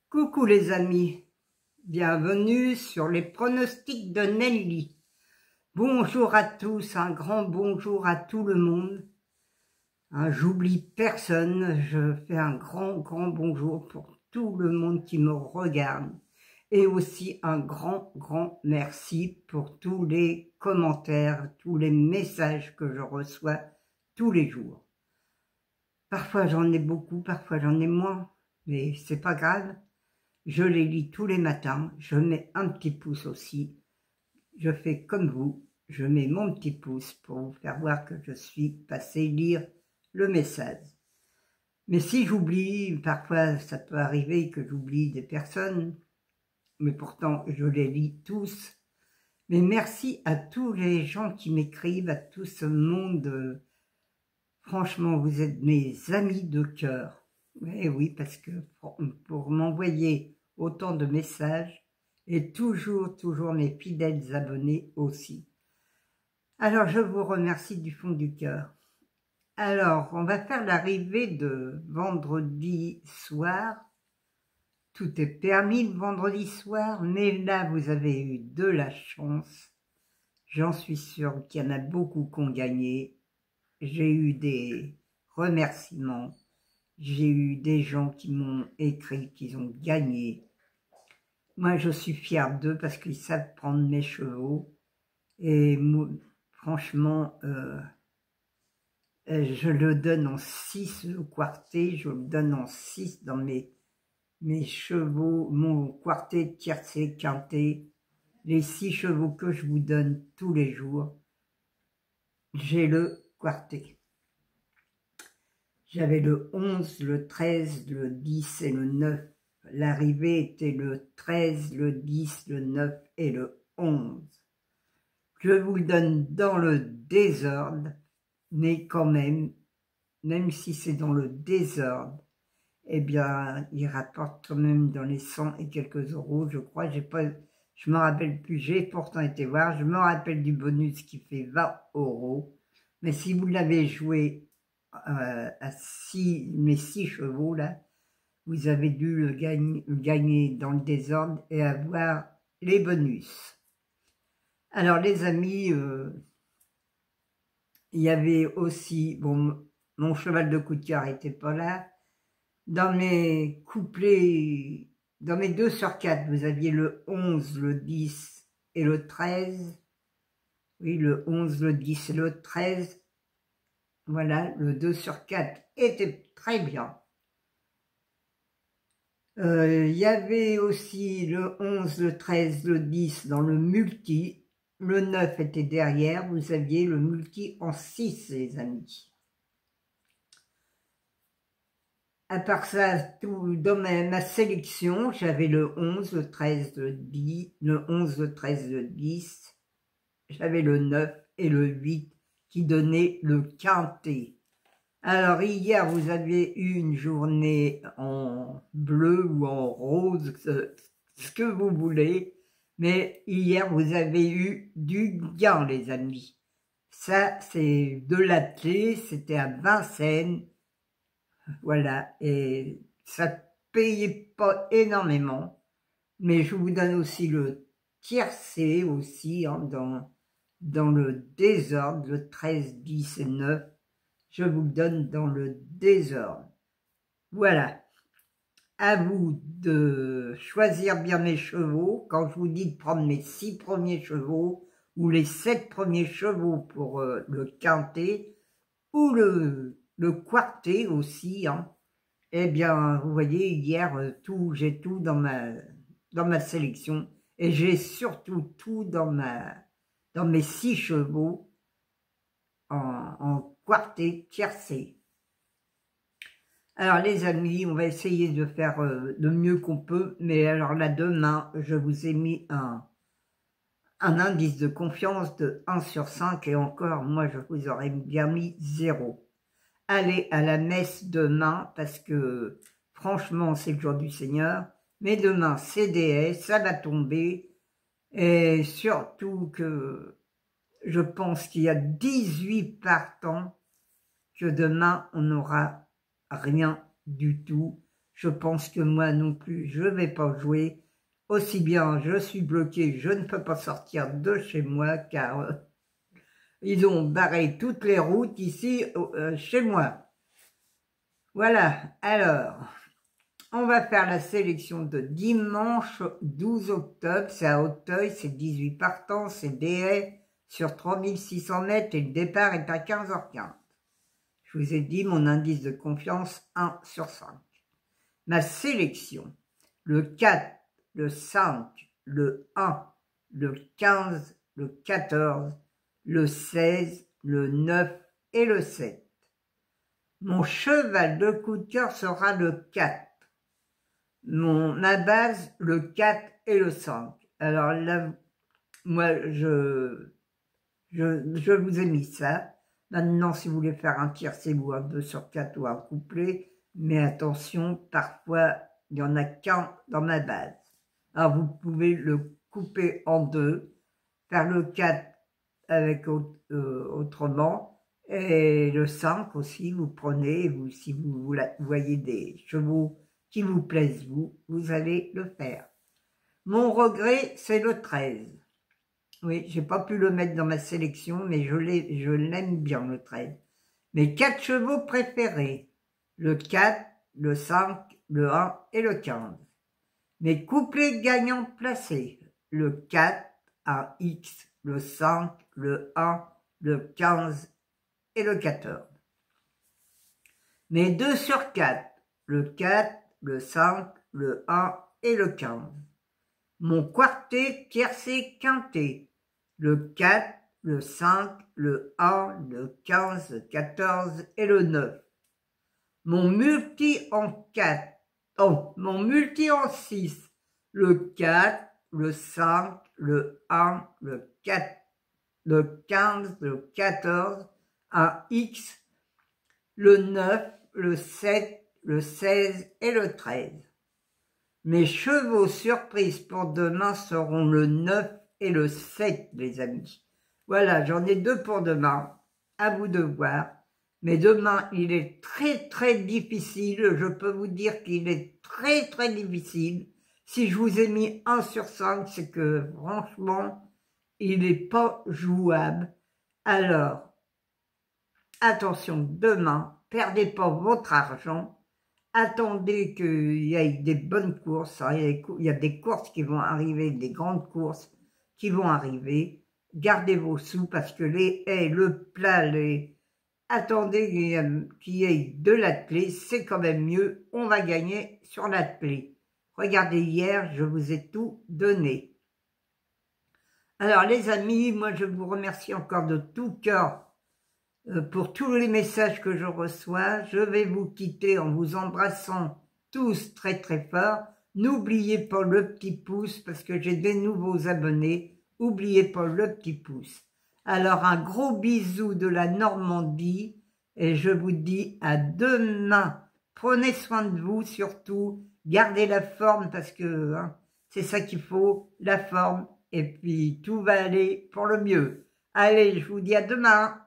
Coucou les amis, bienvenue sur les pronostics de Nelly. Bonjour à tous, un grand bonjour à tout le monde. J'oublie personne, je fais un grand bonjour pour tout le monde qui me regarde. Et aussi un grand merci pour tous les commentaires, tous les messages que je reçois tous les jours. Parfois j'en ai beaucoup, parfois j'en ai moins, mais c'est pas grave. Je les lis tous les matins, je mets un petit pouce aussi. Je fais comme vous, je mets mon petit pouce pour vous faire voir que je suis passé lire le message. Mais si j'oublie, parfois ça peut arriver que j'oublie des personnes, mais pourtant je les lis tous. Mais merci à tous les gens qui m'écrivent, à tout ce monde. Franchement, vous êtes mes amis de cœur. Et oui, parce que pour m'envoyer autant de messages, et toujours mes fidèles abonnés aussi. Alors, je vous remercie du fond du cœur. Alors, on va faire l'arrivée de vendredi soir. Tout est permis le vendredi soir, mais là, vous avez eu de la chance. J'en suis sûre qu'il y en a beaucoup qui ont gagné. J'ai eu des remerciements. J'ai eu des gens qui m'ont écrit qu'ils ont gagné. Moi, je suis fière d'eux parce qu'ils savent prendre mes chevaux. Et moi, franchement, je le donne en 6 le quartet. Je le donne en 6 dans mes chevaux, mon quartet tiercé quintet. Les 6 chevaux que je vous donne tous les jours. J'ai le quartet. J'avais le 11, le 13, le 10 et le 9. L'arrivée était le 13, le 10, le 9 et le 11. Je vous le donne dans le désordre, mais quand même si c'est dans le désordre, eh bien, il rapporte quand même dans les 100 et quelques euros, je crois. Je me rappelle plus, j'ai pourtant été voir. Je me rappelle du bonus qui fait 20 euros. Mais si vous l'avez joué à mes 6 chevaux là, vous avez dû le gagner dans le désordre et avoir les bonus. Alors les amis, il y avait aussi, bon, mon cheval de coup de cœur n'était pas là. Dans mes couplets, dans mes 2 sur 4, vous aviez le 11, le 10 et le 13. Oui, le 11, le 10 et le 13. Voilà, le 2 sur 4 était très bien. Il y avait aussi le 11, le 13, le 10 dans le multi. Le 9 était derrière. Vous aviez le multi en 6, les amis. À part ça, dans ma sélection, j'avais le 11, le 13, le 10, le 11, le 13, le 10. J'avais le 9 et le 8 qui donnaient le quintet. Alors hier, vous avez eu une journée en bleu ou en rose, ce que vous voulez, mais hier, vous avez eu du gain, les amis. Ça, c'est de l'attelé, c'était à Vincennes, voilà, et ça payait pas énormément, mais je vous donne aussi le tiercé aussi, hein, dans le désordre, le 13, 10 et 9. Je vous le donne dans le désordre. Voilà. À vous de choisir bien mes chevaux. Quand je vous dis de prendre mes 6 premiers chevaux ou les 7 premiers chevaux pour le quintet ou le quartet aussi, hein. Eh bien, vous voyez, hier, j'ai tout dans ma sélection. Et j'ai surtout tout dans mes 6 chevaux en quartet tiercé. Alors les amis, on va essayer de faire le mieux qu'on peut, mais alors là demain, je vous ai mis un indice de confiance de 1 sur 5 et encore, moi je vous aurais bien mis 0. Allez à la messe demain parce que franchement c'est le jour du Seigneur, mais demain c'est DS, ça va tomber et surtout que je pense qu'il y a 18 partants que demain on n'aura rien du tout. Je pense que moi non plus, je ne vais pas jouer. Aussi bien, je suis bloqué, je ne peux pas sortir de chez moi car ils ont barré toutes les routes ici chez moi. Voilà, alors, on va faire la sélection de dimanche 12 octobre. C'est à Auteuil, c'est 18 partants, c'est des haies sur 3600 mètres et le départ est à 15h15. Je vous ai dit mon indice de confiance 1 sur 5. Ma sélection, le 4, le 5, le 1, le 15, le 14, le 16, le 9 et le 7. Mon cheval de coup de cœur sera le 4. Ma base, le 4 et le 5. Alors là, moi, je vous ai mis ça. Maintenant, si vous voulez faire un tiercé ou un 2 sur 4 ou un couplet, mais attention, parfois, il n'y en a qu'un dans ma base. Alors, vous pouvez le couper en deux, faire le 4 avec autrement, et le 5 aussi, vous prenez, si vous voyez des chevaux qui vous plaisent, vous allez le faire. Mon regret, c'est le 13. Oui, j'ai pas pu le mettre dans ma sélection, mais je l'aime bien, le 13. Mes 4 chevaux préférés, le 4, le 5, le 1 et le 15. Mes couplets gagnants placés, le 4, un X, le 5, le 1, le 15 et le 14. Mes 2 sur 4, le 4, le 5, le 1 et le 15. Mon quartet tiercé quintet, le 4, le 5, le 1, le 15, le 14 et le 9. Mon multi en 4, mon multi en 6, le 4, le 5, le 1, le 4, le 15, le 14, un X, le 9, le 7, le 16 et le 13. Mes chevaux surprises pour demain seront le 9 et le 7, les amis. Voilà, j'en ai 2 pour demain, à vous de voir. Mais demain, il est très difficile, je peux vous dire qu'il est très difficile. Si je vous ai mis 1 sur 5, c'est que franchement, il n'est pas jouable. Alors, attention, demain, perdez pas votre argent. Attendez qu'il y ait des bonnes courses. Hein. Il y a des courses qui vont arriver, des grandes courses qui vont arriver. Gardez vos sous parce que les haies, le plat, attendez qu'il y ait de l'attelé, c'est quand même mieux. On va gagner sur l'attelé. Regardez, hier, je vous ai tout donné. Alors les amis, moi je vous remercie encore de tout cœur pour tous les messages que je reçois. Je vais vous quitter en vous embrassant tous très fort. N'oubliez pas le petit pouce parce que j'ai des nouveaux abonnés. N'oubliez pas le petit pouce. Alors un gros bisou de la Normandie et je vous dis à demain. Prenez soin de vous surtout. Gardez la forme parce que c'est ça qu'il faut, la forme. Et puis tout va aller pour le mieux. Allez, je vous dis à demain.